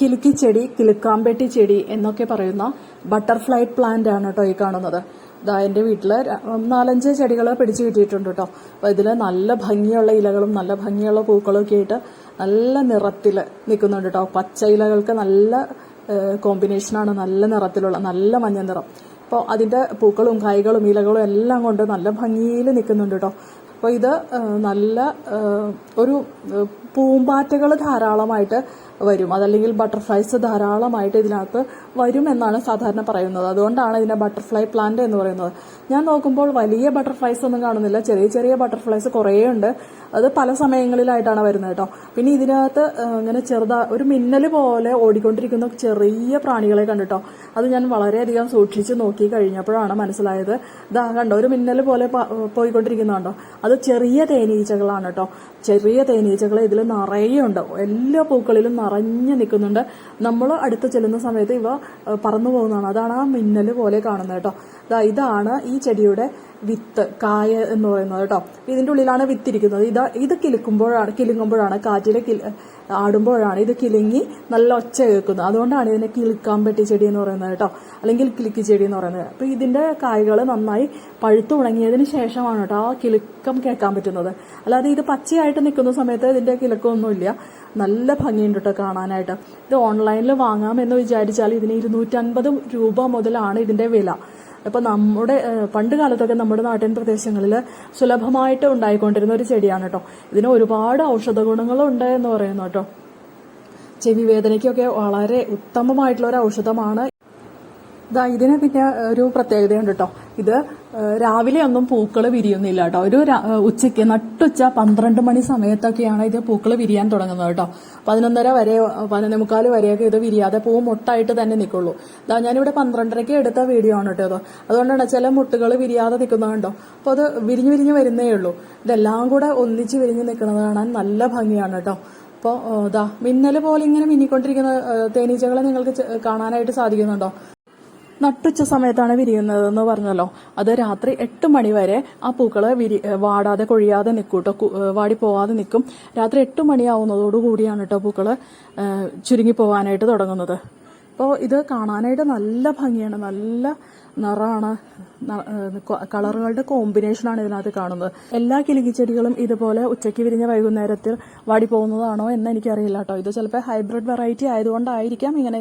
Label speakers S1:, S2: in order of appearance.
S1: കിലുക്കിച്ചെടി, കിലുക്കാമ്പെട്ടി ചെടി എന്നൊക്കെ പറയുന്ന ബട്ടർഫ്ലൈ പ്ലാന്റ് ആണ് കേട്ടോ ഈ കാണുന്നത്. ഇതാ എൻ്റെ വീട്ടിൽ 4-5 ചെടികൾ പിടിച്ചു കിട്ടിയിട്ടുണ്ട് കേട്ടോ. അപ്പോൾ ഇതിൽ നല്ല ഭംഗിയുള്ള ഇലകളും നല്ല ഭംഗിയുള്ള പൂക്കളും ഒക്കെ ആയിട്ട് നല്ല നിറത്തിൽ നിൽക്കുന്നുണ്ട് കേട്ടോ. പച്ച ഇലകൾക്ക് നല്ല കോമ്പിനേഷനാണ്, നല്ല നിറത്തിലുള്ള നല്ല മഞ്ഞ നിറം. അപ്പോൾ അതിൻ്റെ പൂക്കളും കായ്കളും ഇലകളും എല്ലാം കൊണ്ട് നല്ല ഭംഗിയിൽ നിൽക്കുന്നുണ്ട് കേട്ടോ. അപ്പോൾ ഇത് നല്ല ഒരു പൂമ്പാറ്റകൾ ധാരാളമായിട്ട് വരും, അതല്ലെങ്കിൽ ബട്ടർഫ്ലൈസ് ധാരാളമായിട്ട് ഇതിനകത്ത് വരും എന്നാണ് സാധാരണ പറയുന്നത്. അതുകൊണ്ടാണ് ഇതിനെ ബട്ടർഫ്ലൈ പ്ലാന്റ് എന്ന് പറയുന്നത്. ഞാൻ നോക്കുമ്പോൾ വലിയ ബട്ടർഫ്ലൈസ് ഒന്നും കാണുന്നില്ല, ചെറിയ ചെറിയ ബട്ടർഫ്ലൈസ് കുറേ ഉണ്ട്. അത് പല സമയങ്ങളിലായിട്ടാണ് വരുന്നത് കേട്ടോ. പിന്നെ ഇതിനകത്ത് ഇങ്ങനെ ഒരു മിന്നൽ പോലെ ഓടിക്കൊണ്ടിരിക്കുന്ന ചെറിയ പ്രാണികളെ കണ്ടിട്ടോ. അത് ഞാൻ വളരെയധികം സൂക്ഷിച്ച് നോക്കി കഴിഞ്ഞപ്പോഴാണ് മനസ്സിലായത്. ഇതാ കണ്ടോ, ഒരു മിന്നൽ പോലെ പോയിക്കൊണ്ടിരിക്കുന്നുണ്ടോ, അത് ചെറിയ തേനീച്ചകളാണ് കേട്ടോ. ചെറിയ തേനീച്ചകൾ ഇതിൽ നിറയെ ഉണ്ട്, എല്ലാ പൂക്കളിലും നിറഞ്ഞു നിൽക്കുന്നുണ്ട്. നമ്മൾ അടുത്ത് ചെല്ലുന്ന സമയത്ത് ഇവ പറന്നു പോകുന്നതാണ്. അതാണ് ആ മിന്നൽ പോലെ കാണുന്നത് കേട്ടോ. ഇതാണ് ഈ ചെടിയുടെ വിത്ത്, കായ എന്ന് പറയുന്നത് കേട്ടോ. ഇതിൻ്റെ ഉള്ളിലാണ് വിത്തിരിക്കുന്നത്. ഇത് കിലുങ്ങുമ്പോഴാണ് കാറ്റിൽ ആടുമ്പോഴാണ് ഇത് കിലുങ്ങി നല്ല ഒച്ച കേൾക്കുന്നത്. അതുകൊണ്ടാണ് ഇതിനെ കിലുക്കാമ്പെട്ടി ചെടി എന്ന് പറയുന്നത് കേട്ടോ, അല്ലെങ്കിൽ കിലുക്കി ചെടി എന്ന് പറയുന്നത്. അപ്പോൾ ഇതിൻ്റെ കായ്കൾ നന്നായി പഴുത്തു ഉണങ്ങിയതിന് ശേഷമാണ് കേട്ടോ ആ കിലുക്കം കേൾക്കാൻ പറ്റുന്നത്. അല്ലാതെ ഇത് പച്ചയായിട്ട് നിൽക്കുന്ന സമയത്ത് ഇതിൻ്റെ കിലുക്കമൊന്നുമില്ല. നല്ല ഭംഗിയുണ്ട് കേട്ടോ കാണാനായിട്ട്. ഇത് ഓൺലൈനിൽ വാങ്ങാമെന്ന് വിചാരിച്ചാൽ ഇതിന് 250 രൂപ മുതലാണ് ഇതിൻ്റെ വില. അപ്പോൾ നമ്മുടെ പണ്ട് കാലത്തൊക്കെ നമ്മുടെ നാട്ടിൻ പ്രദേശങ്ങളിൽ സുലഭമായിട്ട് ഉണ്ടായിക്കൊണ്ടിരുന്ന ഒരു ചെടിയാണ് കേട്ടോ. ഇതിന് ഒരുപാട് ഔഷധ ഗുണങ്ങളുണ്ട് എന്ന് പറയുന്നു കേട്ടോ. ചെവി വേദനയ്ക്കൊക്കെ വളരെ ഉത്തമമായിട്ടുള്ള ഒരു ഔഷധമാണ്. ഇതിന് പിന്നെ ഒരു പ്രത്യേകതയുണ്ട് കേട്ടോ. ഇത് രാവിലെ ഒന്നും പൂക്കൾ വിരിയുന്നില്ല കേട്ടോ. ഒരു ഉച്ചയ്ക്ക് നട്ടുച്ച 12 മണി സമയത്തൊക്കെയാണ് ഇത് പൂക്കൾ വിരിയാൻ തുടങ്ങുന്നത് കേട്ടോ. 11:30 വരെ 11:45 വരെയൊക്കെ ഇത് വിരിയാതെ പൂ മൊട്ടായിട്ട് തന്നെ നിൽക്കുള്ളൂ. ഞാനിവിടെ 12:30 എടുത്ത വീഡിയോ ആണ് കേട്ടോ. അതുകൊണ്ടാണ് ചില മുട്ടുകൾ വിരിയാതെ നിൽക്കുന്നതുണ്ടോ. അപ്പോൾ അത് വിരിഞ്ഞ് വരുന്നേ ഉള്ളൂ. ഇതെല്ലാം കൂടെ ഒന്നിച്ച് വിരിഞ്ഞ് നിൽക്കുന്നത് കാണാൻ നല്ല ഭംഗിയാണ് കേട്ടോ. അപ്പോൾ മിന്നൽ പോലെ ഇങ്ങനെ മിന്നിക്കൊണ്ടിരിക്കുന്ന തേനീച്ചകളെ നിങ്ങൾക്ക് കാണാനായിട്ട് സാധിക്കുന്നുണ്ടോ. നട്ടുച്ച സമയത്താണ് വിരിയുന്നതെന്ന് പറഞ്ഞല്ലോ. അത് രാത്രി 8 മണി വരെ ആ പൂക്കള് വാടാതെ കൊഴിയാതെ നിൽക്കും കേട്ടോ, വാടിപ്പോവാതെ നിൽക്കും. രാത്രി 8 മണിയാവുന്നതോടുകൂടിയാണ് കേട്ടോ പൂക്കള് ചുരുങ്ങിപ്പോവാനായിട്ട് തുടങ്ങുന്നത്. അപ്പോൾ ഇത് കാണാനായിട്ട് നല്ല ഭംഗിയാണ്, നല്ല നിറമാണ്, കളറുകളുടെ കോമ്പിനേഷനാണ് ഇതിനകത്ത് കാണുന്നത്. എല്ലാ കിലുക്കിച്ചെടികളും ഇതുപോലെ ഉച്ചയ്ക്ക് വിരിഞ്ഞ വൈകുന്നേരത്തിൽ വാടി പോകുന്നതാണോ എന്ന് എനിക്കറിയില്ല കേട്ടോ. ഇത് ചിലപ്പോൾ ഹൈബ്രിഡ് വെറൈറ്റി ആയതുകൊണ്ടായിരിക്കാം ഇങ്ങനെ